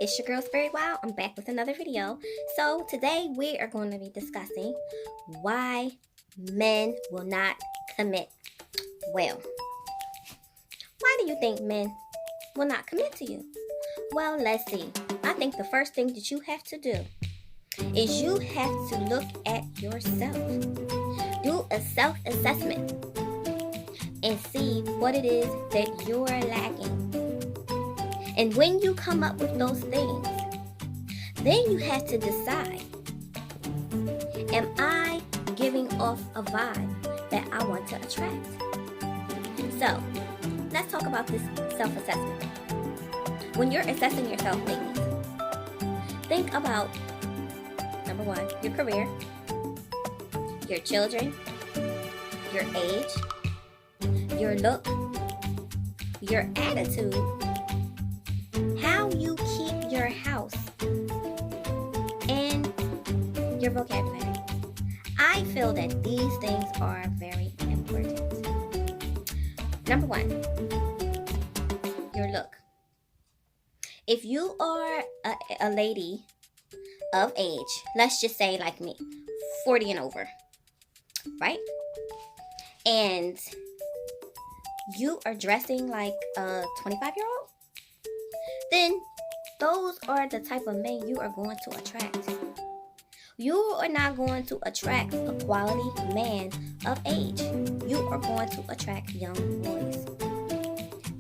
It's your girl Spirit Wild. I'm back with another video. So today we are going to be discussing why men will not commit. Well, why do you think men will not commit to you? Well, let's see. I think the first thing that you have to do is you have to look at yourself. Do a self-assessment and see what it is that you're lacking. And when you come up with those things, then you have to decide, am I giving off a vibe that I want to attract? So, let's talk about this self-assessment. When you're assessing yourself, ladies, think about, number one, your career, your children, your age, your look, your attitude, how you keep your house, and your vocabulary. I feel that these things are very important. Number one, your look. If you are a lady of age, let's just say like me, 40 and over, right? And you are dressing like a 25-year-old, then those are the type of men you are going to attract. You are not going to attract a quality man of age. You are going to attract young boys.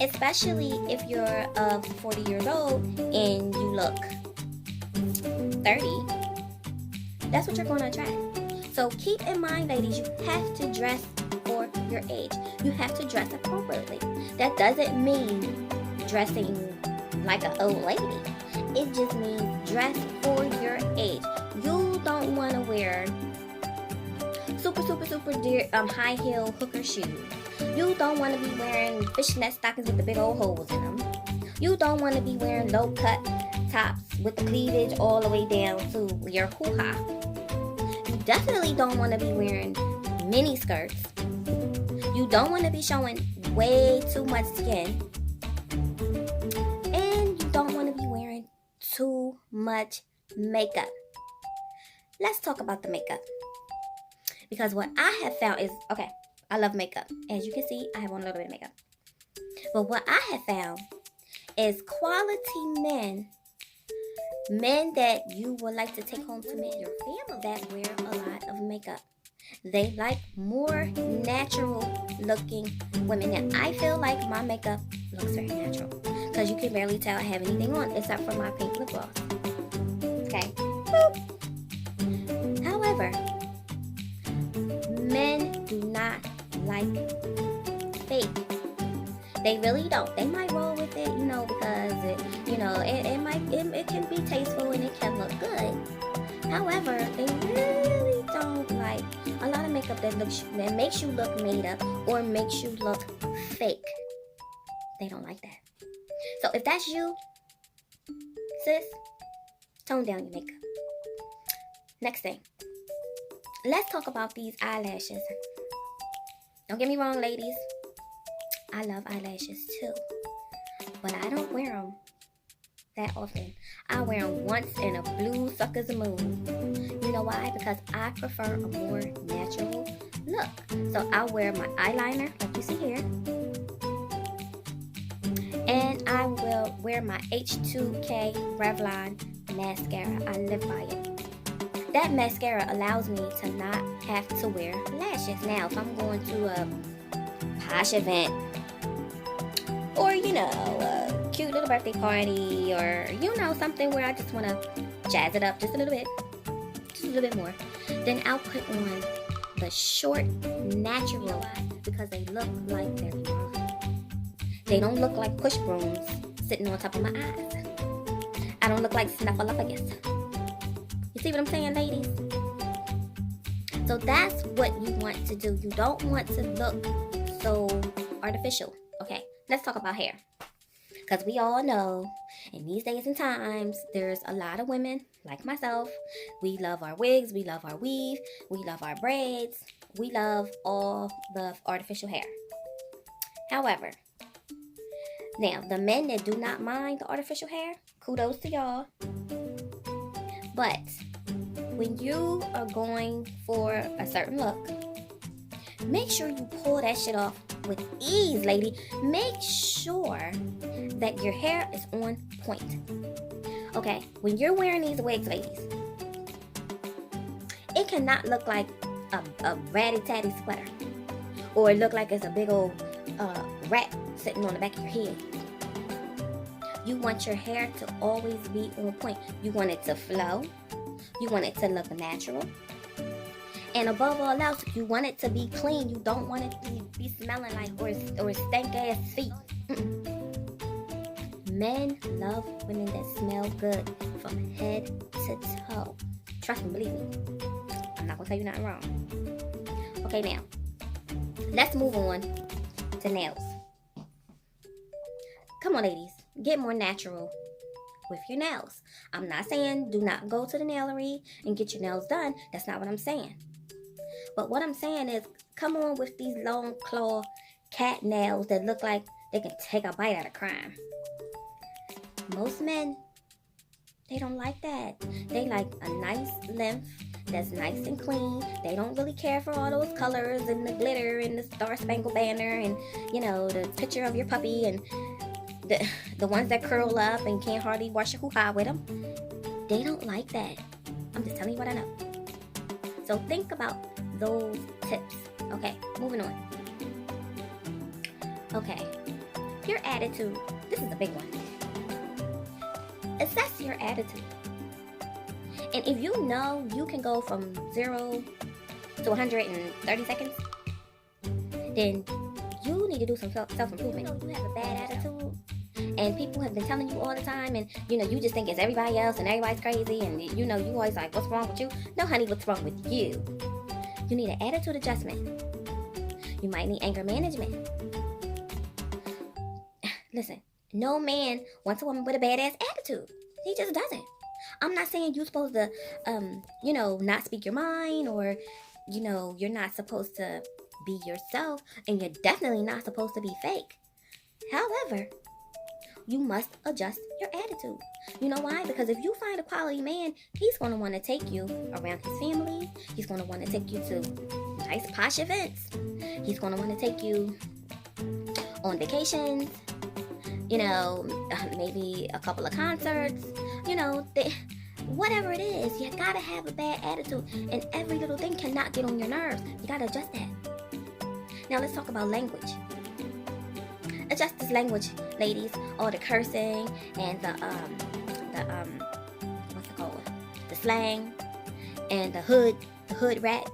Especially if you're 40 years old and you look 30. That's what you're going to attract. So keep in mind, ladies, you have to dress for your age. You have to dress appropriately. That doesn't mean dressing like an old lady. It just means dress for your age. You don't want to wear super dear high heel hooker shoes. You don't want to be wearing fishnet stockings with the big old holes in them. You don't want to be wearing low cut tops with the cleavage all the way down to your hoo-ha. You definitely don't want to be wearing mini skirts. You don't want to be showing way too much skin. And you don't want to be wearing too much makeup. Let's talk about the makeup. Because what I have found is, okay, I love makeup. As you can see, I have on a little bit of makeup. But what I have found is quality men that you would like to take home to meet your family, that wear a lot of makeup. They like more natural looking women. Now, I feel like my makeup looks very natural because you can barely tell I have anything on except for my pink lip gloss. Okay. Boop. However, men do not like fake. They really don't. They might roll with it, because it can be tasteful and it can look good. However, they really don't like a lot of makeup that makes you look made up or makes you look fake. They don't like that. So if that's you, sis, tone down your makeup. Next thing, let's talk about these eyelashes. Don't get me wrong, ladies. I love eyelashes too, but I don't wear them that often. I wear them once in a blue sucker's moon. You know why? Because I prefer a more natural look. So I wear my eyeliner, like you see here, and I will wear my H2K Revlon mascara. I live by it. That mascara allows me to not have to wear lashes. Now, if I'm going to a posh event, or a cute little birthday party, or something where I just want to jazz it up just a little bit more, then I'll put on the short natural because they look like they're long. They don't look like push brooms sitting on top of my eyes. I don't look like Snuffleupagus. You see what I'm saying, ladies? So that's what you want to do. You don't want to look so artificial. Okay, let's talk about hair. Because we all know in these days and times, there's a lot of women like myself. We love our wigs, we love our weave, we love our braids, we love all the artificial hair. However, now the men that do not mind the artificial hair, kudos to y'all. But when you are going for a certain look, make sure you pull that shit off with ease, lady. Make sure that your hair is on point. Okay, when you're wearing these wigs, ladies, it cannot look like a ratty-tatty sweater, or it look like it's a big old rat sitting on the back of your head. You want your hair to always be on point. You want it to flow. You want it to look natural. And above all else, you want it to be clean. You don't want it to be smelling like or stank ass feet. Men love women that smell good from head to toe. Trust me, believe me. I'm not gonna tell you nothing wrong. Okay, now let's move on to nails. Come on, ladies, get more natural with your nails. I'm not saying do not go to the nailery and get your nails done. That's not what I'm saying. But what I'm saying is, come on with these long claw cat nails that look like they can take a bite out of crime. Most men, they don't like that. They like a nice length that's nice and clean. They don't really care for all those colors and the glitter and the Star Spangled Banner and, you know, the picture of your puppy and the ones that curl up and can't hardly wash your hoo-ha with them. They don't like that. I'm just telling you what I know. So think about those tips. Okay, moving on. Okay, your attitude. This is a big one. Assess your attitude. And if you know you can go from 0 to 100 in 30 seconds, then you need to do some self-improvement. You know, you have a bad attitude, and people have been telling you all the time, and you know, you just think it's everybody else and everybody's crazy, and you know, you always like, what's wrong with you? No, honey, what's wrong with you? You need an attitude adjustment. You might need anger management. Listen, no man wants a woman with a badass attitude. He just doesn't. I'm not saying you're supposed to, you know, not speak your mind, or, you know, you're not supposed to be yourself, and you're definitely not supposed to be fake. However, you must adjust your attitude. You know why? Because if you find a quality man, he's going to want to take you around his family. He's going to want to take you to nice posh events. He's going to want to take you on vacations. You know, maybe a couple of concerts. You know, whatever it is, you gotta have a bad attitude, and every little thing cannot get on your nerves. You gotta adjust that. Now let's talk about language. Adjust this language, ladies. All the cursing and the what's it called? The slang and the hood rat.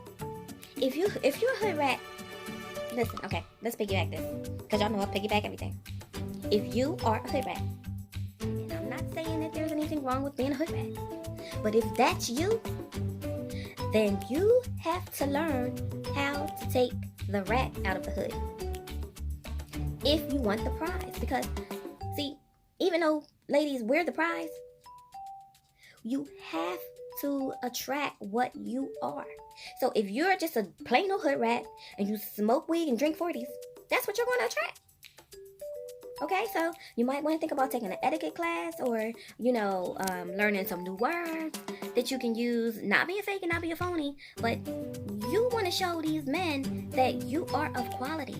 If you're a hood rat, listen. Okay, let's piggyback this, because y'all know I piggyback everything. If you are a hood rat, and I'm not saying that there's anything wrong with being a hood rat, but if that's you, then you have to learn how to take the rat out of the hood if you want the prize. Because, see, even though, ladies, we're the prize, you have to attract what you are. So if you're just a plain old hood rat and you smoke weed and drink 40s, that's what you're going to attract. Okay, so you might want to think about taking an etiquette class, or, you know, learning some new words that you can use, not being fake and not being phony, but you want to show these men that you are of quality.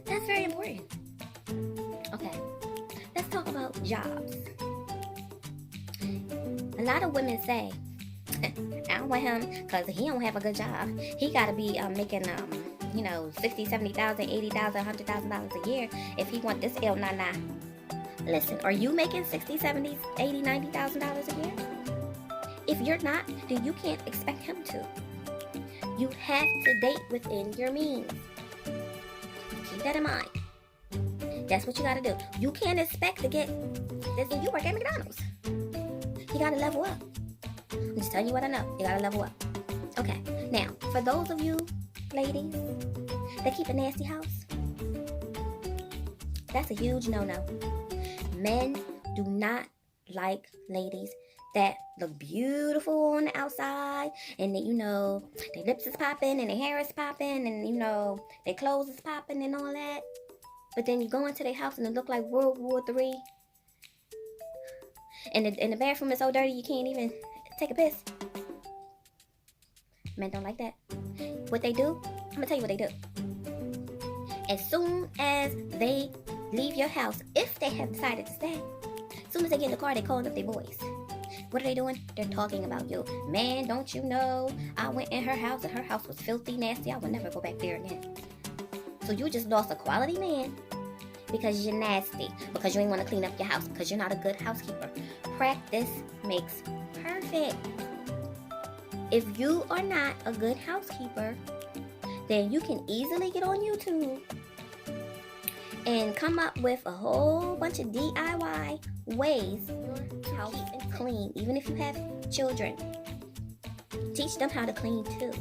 That's very important. Okay, let's talk about jobs. A lot of women say, I don't want him because he don't have a good job. He got to be making, you know, $60,000, $70,000, $80,000, $100,000 a year if he want this L99. Listen, are you making $60,000, $70,000, $80,000, $90,000 a year? If you're not, then you can't expect him to. You have to date within your means. Keep that in mind. That's what you got to do. You can't expect to get this if you work at McDonald's. You got to level up. I'm just telling you what I know. You got to level up. Okay, now, for those of you ladies that keep a nasty house, that's a huge no-no. Men do not like ladies that look beautiful on the outside, and that, you know, their lips is popping and their hair is popping, and, you know, their clothes is popping and all that, but then you go into their house and it look like World War III. And the bathroom is so dirty you can't even take a piss. Men don't like that. What they do, I'm gonna tell you what they do. As soon as they leave your house, if they have decided to stay, as soon as they get in the car, they calling up their boys. What are they doing? They're talking about you. Man, don't you know? I went in her house and her house was filthy, nasty. I would never go back there again. So you just lost a quality man because you're nasty, because you ain't want to clean up your house, because you're not a good housekeeper. Practice makes perfect. If you are not a good housekeeper, then you can easily get on YouTube and come up with a whole bunch of DIY ways your house is clean. Even if you have children, teach them how to clean too.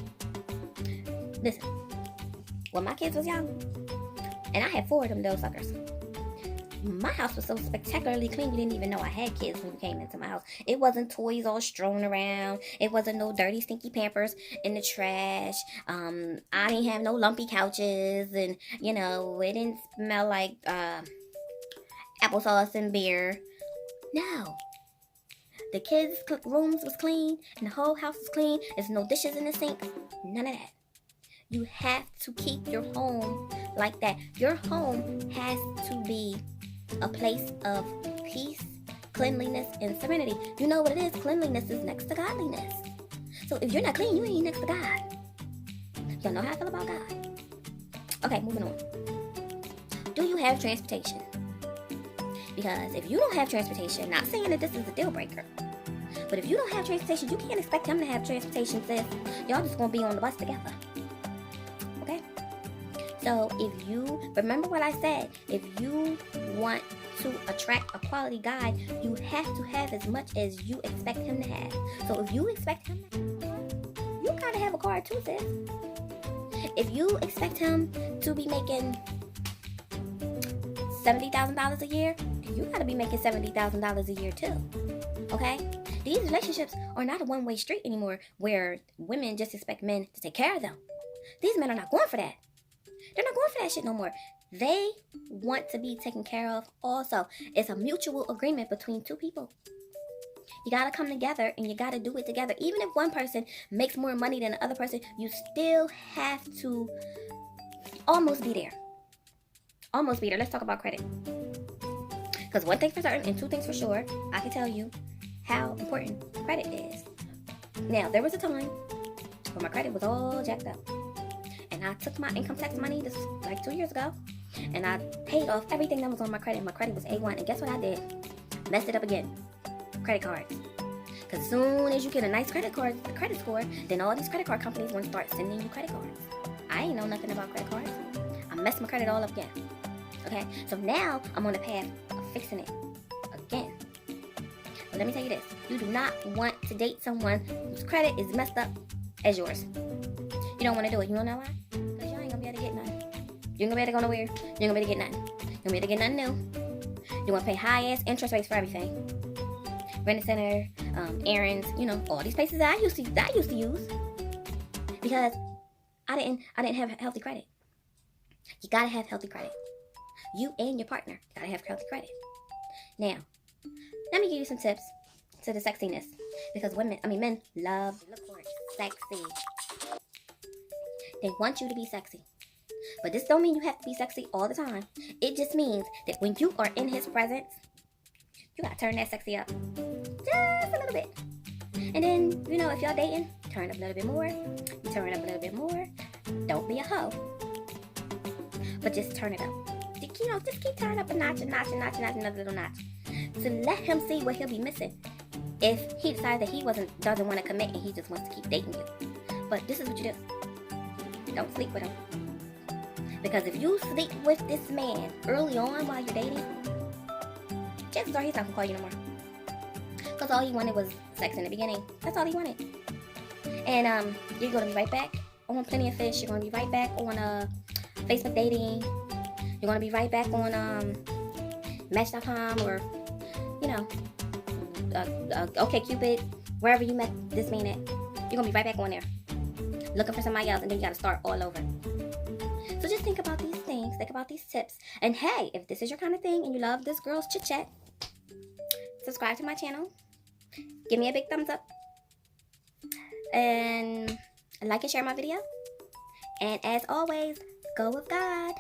Listen, when my kids was young, and I had 4 of them little suckers, my house was so spectacularly clean you didn't even know I had kids when you came into my house. It wasn't toys all strewn around. It wasn't no dirty, stinky Pampers in the trash. I didn't have no lumpy couches, and it didn't smell like applesauce and beer. No. The kids' rooms was clean, and the whole house was clean. There's no dishes in the sink. None of that. You have to keep your home like that. Your home has to be a place of peace, cleanliness, and serenity. You know what it is? Cleanliness is next to godliness. So if you're not clean, you ain't next to God. Y'all know how I feel about God. Okay, moving on. Do you have transportation? Because if you don't have transportation, not saying that this is a deal breaker, but if you don't have transportation, you can't expect him to have transportation, sis. Y'all just gonna be on the bus together. Okay? So if you, remember what I said, if you want to attract a quality guy, you have to have as much as you expect him to have. So if you expect him to have a car, you gotta have a car too, sis. If you expect him to be making $70,000 a year, you gotta be making $70,000 a year too. Okay? These relationships are not a one-way street anymore where women just expect men to take care of them. These men are not going for that. They're not going for that shit no more. They want to be taken care of also. It's a mutual agreement between two people. You gotta come together and you gotta do it together. Even if one person makes more money than the other person, you still have to almost be there. Almost be there. Let's talk about credit. Because one thing for certain and two things for sure, I can tell you how important credit is. Now, there was a time when my credit was all jacked up. And I took my income tax money, this was like 2 years ago, and I paid off everything that was on my credit. My credit was A1. And guess what I did? Messed it up again. Credit cards. Because as soon as you get a nice credit score, then all these credit card companies want to start sending you credit cards. I ain't know nothing about credit cards. I messed my credit all up again. Okay? So now I'm on the path of fixing it again. But let me tell you this. You do not want to date someone whose credit is messed up as yours. You don't want to do it. You don't know why? Because you ain't going to be able to get nothing. You ain't going to be able to go nowhere. You ain't going to be able to get nothing. You ain't going to be able to get nothing new. You want to pay high-ass interest rates for everything. Rent-A-Center, errands, all these places that I used to use. Because I didn't have healthy credit. You got to have healthy credit. You and your partner got to have healthy credit. Now, let me give you some tips to the sexiness. Because men love to look sexy. They want you to be sexy. But this don't mean you have to be sexy all the time. It just means that when you are in his presence, you gotta turn that sexy up just a little bit. And then, if y'all dating, turn up a little bit more. You turn up a little bit more. Don't be a hoe. But just turn it up. Just keep turning up a notch, another little notch. So let him see what he'll be missing if he decides that he doesn't want to commit and he just wants to keep dating you. But this is what you do. Don't sleep with him. Because if you sleep with this man early on while you're dating, chances are he's not going to call you no more. Because all he wanted was sex in the beginning. That's all he wanted. And you're going to be right back on Plenty of Fish. You're going to be right back on Facebook dating. You're going to be right back on Match.com or, OkCupid, wherever you met this man at. You're going to be right back on there. Looking for somebody else, and then you got to start all over. So just think about these things. Think about these tips. And hey, if this is your kind of thing and you love this girl's chit-chat, subscribe to my channel, give me a big thumbs up, and like and share my video. And as always, go with God.